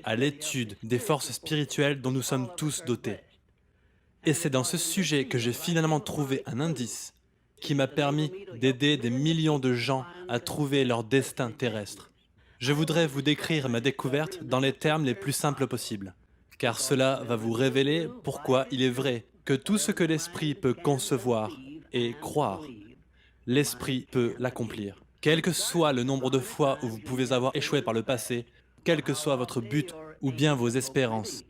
à l'étude des forces spirituelles dont nous sommes tous dotés. Et c'est dans ce sujet que j'ai finalement trouvé un indice qui m'a permis d'aider des millions de gens à trouver leur destin terrestre. Je voudrais vous décrire ma découverte dans les termes les plus simples possibles, car cela va vous révéler pourquoi il est vrai que tout ce que l'esprit peut concevoir et croire, l'esprit peut l'accomplir. Quel que soit le nombre de fois où vous pouvez avoir échoué par le passé, quel que soit votre but ou bien vos espérances.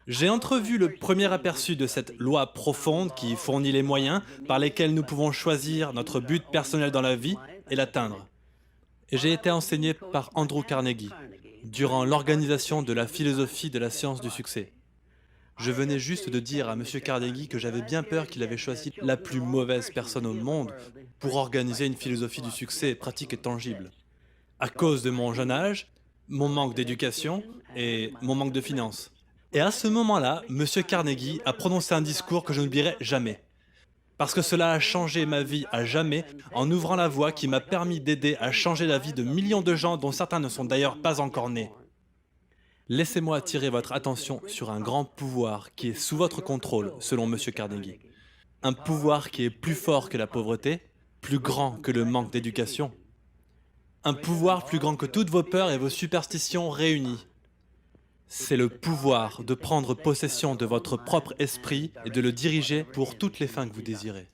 J'ai entrevu le premier aperçu de cette loi profonde qui fournit les moyens par lesquels nous pouvons choisir notre but personnel dans la vie et l'atteindre. Et j'ai été enseigné par Andrew Carnegie durant l'organisation de la philosophie de la science du succès. Je venais juste de dire à M. Carnegie que j'avais bien peur qu'il avait choisi la plus mauvaise personne au monde pour organiser une philosophie du succès pratique et tangible. À cause de mon jeune âge, mon manque d'éducation et mon manque de finances. Et à ce moment-là, M. Carnegie a prononcé un discours que je n'oublierai jamais. Parce que cela a changé ma vie à jamais en ouvrant la voie qui m'a permis d'aider à changer la vie de millions de gens dont certains ne sont d'ailleurs pas encore nés. Laissez-moi attirer votre attention sur un grand pouvoir qui est sous votre contrôle, selon M. Carnegie. Un pouvoir qui est plus fort que la pauvreté, plus grand que le manque d'éducation. Un pouvoir plus grand que toutes vos peurs et vos superstitions réunies. C'est le pouvoir de prendre possession de votre propre esprit et de le diriger pour toutes les fins que vous désirez.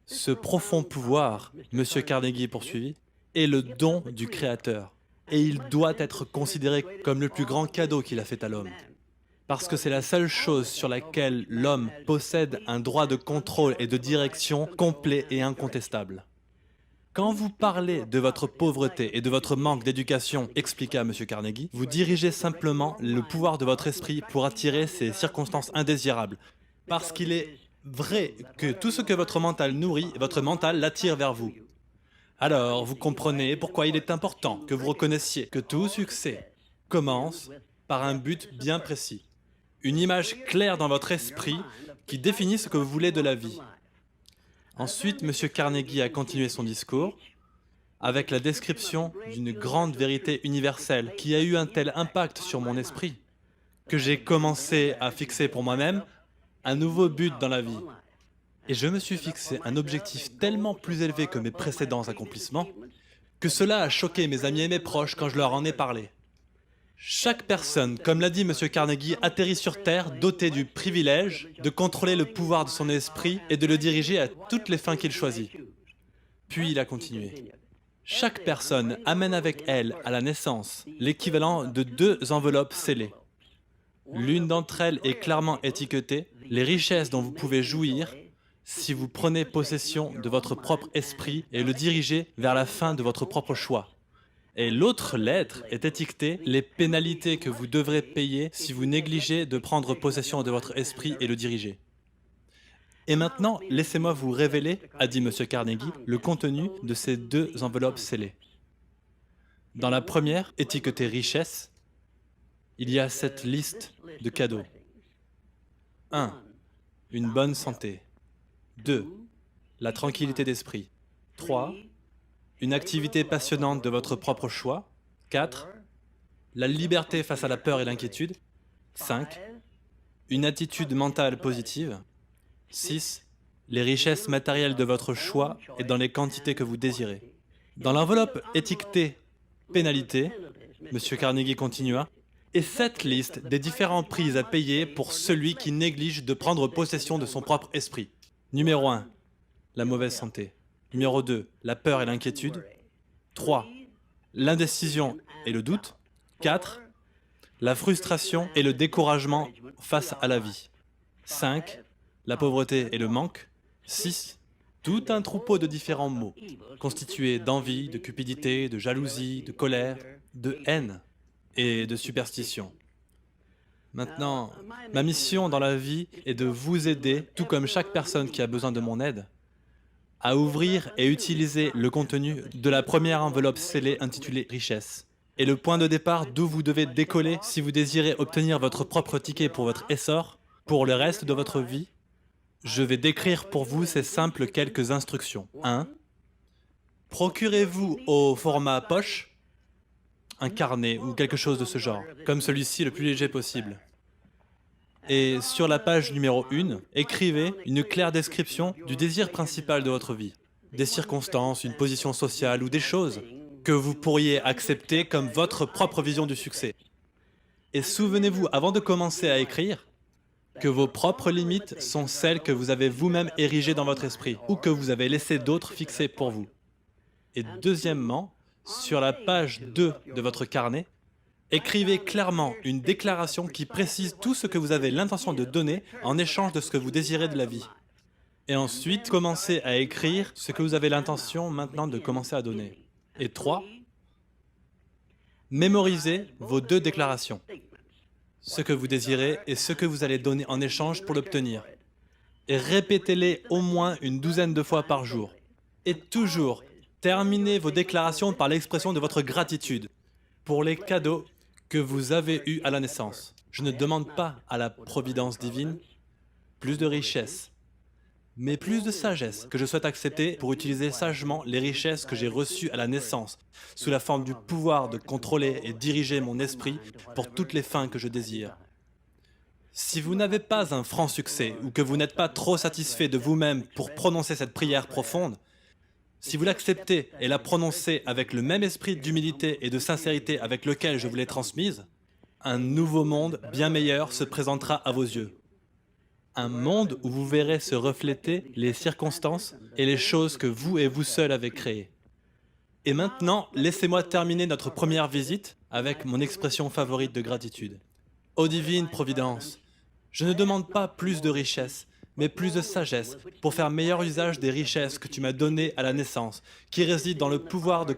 Ce profond pouvoir, M. Carnegie poursuivit, est le don du Créateur. Et il doit être considéré comme le plus grand cadeau qu'il a fait à l'homme. Parce que c'est la seule chose sur laquelle l'homme possède un droit de contrôle et de direction complet et incontestable. Quand vous parlez de votre pauvreté et de votre manque d'éducation, expliqua M. Carnegie, vous dirigez simplement le pouvoir de votre esprit pour attirer ces circonstances indésirables. Parce qu'il est vrai que tout ce que votre mental nourrit, votre mental l'attire vers vous. Alors, vous comprenez pourquoi il est important que vous reconnaissiez que tout succès commence par un but bien précis. Une image claire dans votre esprit qui définit ce que vous voulez de la vie. Ensuite, M. Carnegie a continué son discours avec la description d'une grande vérité universelle qui a eu un tel impact sur mon esprit que j'ai commencé à fixer pour moi-même un nouveau but dans la vie. Et je me suis fixé un objectif tellement plus élevé que mes précédents accomplissements que cela a choqué mes amis et mes proches quand je leur en ai parlé. Chaque personne, comme l'a dit M. Carnegie, atterrit sur Terre dotée du privilège de contrôler le pouvoir de son esprit et de le diriger à toutes les fins qu'il choisit. Puis il a continué. Chaque personne amène avec elle à la naissance l'équivalent de 2 enveloppes scellées. L'une d'entre elles est clairement étiquetée « Les richesses dont vous pouvez jouir si vous prenez possession de votre propre esprit et le dirigez vers la fin de votre propre choix. » Et l'autre lettre est étiquetée « Les pénalités que vous devrez payer si vous négligez de prendre possession de votre esprit et le diriger. » Et maintenant, laissez-moi vous révéler, a dit M. Carnegie, le contenu de ces 2 enveloppes scellées. Dans la première, étiquetée « Richesse », il y a cette liste de cadeaux. 1. Une bonne santé. 2. La tranquillité d'esprit. 3. Une activité passionnante de votre propre choix. 4. La liberté face à la peur et l'inquiétude. 5. Une attitude mentale positive. 6. Les richesses matérielles de votre choix et dans les quantités que vous désirez. Dans l'enveloppe étiquetée « Pénalité », M. Carnegie continua, est cette liste des différents prix à payer pour celui qui néglige de prendre possession de son propre esprit. Numéro 1. La mauvaise santé. Numéro 2. La peur et l'inquiétude. 3. L'indécision et le doute. 4. La frustration et le découragement face à la vie. 5. La pauvreté et le manque. 6. Tout un troupeau de différents maux, constitués d'envie, de cupidité, de jalousie, de colère, de haine et de superstition. Maintenant, ma mission dans la vie est de vous aider, tout comme chaque personne qui a besoin de mon aide, à ouvrir et utiliser le contenu de la première enveloppe scellée intitulée « Richesse » et le point de départ d'où vous devez décoller si vous désirez obtenir votre propre ticket pour votre essor, pour le reste de votre vie. Je vais décrire pour vous ces simples quelques instructions. 1. Procurez-vous au format poche un carnet ou quelque chose de ce genre, comme celui-ci le plus léger possible. Et sur la page numéro 1, écrivez une claire description du désir principal de votre vie, des circonstances, une position sociale ou des choses que vous pourriez accepter comme votre propre vision du succès. Et souvenez-vous, avant de commencer à écrire, que vos propres limites sont celles que vous avez vous-même érigées dans votre esprit ou que vous avez laissé d'autres fixer pour vous. Et deuxièmement, sur la page 2 de votre carnet, écrivez clairement une déclaration qui précise tout ce que vous avez l'intention de donner en échange de ce que vous désirez de la vie. Et ensuite, commencez à écrire ce que vous avez l'intention maintenant de commencer à donner. Et 3, mémorisez vos 2 déclarations, ce que vous désirez et ce que vous allez donner en échange pour l'obtenir. Et répétez-les au moins une douzaine de fois par jour. Et toujours, terminez vos déclarations par l'expression de votre gratitude pour les cadeaux que vous avez eus à la naissance. Je ne demande pas à la providence divine plus de richesses, mais plus de sagesse que je souhaite accepter pour utiliser sagement les richesses que j'ai reçues à la naissance, sous la forme du pouvoir de contrôler et diriger mon esprit pour toutes les fins que je désire. Si vous n'avez pas un franc succès ou que vous n'êtes pas trop satisfait de vous-même pour prononcer cette prière profonde, si vous l'acceptez et la prononcez avec le même esprit d'humilité et de sincérité avec lequel je vous l'ai transmise, un nouveau monde bien meilleur se présentera à vos yeux. Un monde où vous verrez se refléter les circonstances et les choses que vous et vous seuls avez créées. Et maintenant, laissez-moi terminer notre première visite avec mon expression favorite de gratitude. Ô divine Providence, je ne demande pas plus de richesses, mais plus de sagesse pour faire meilleur usage des richesses que tu m'as données à la naissance, qui résident dans le pouvoir de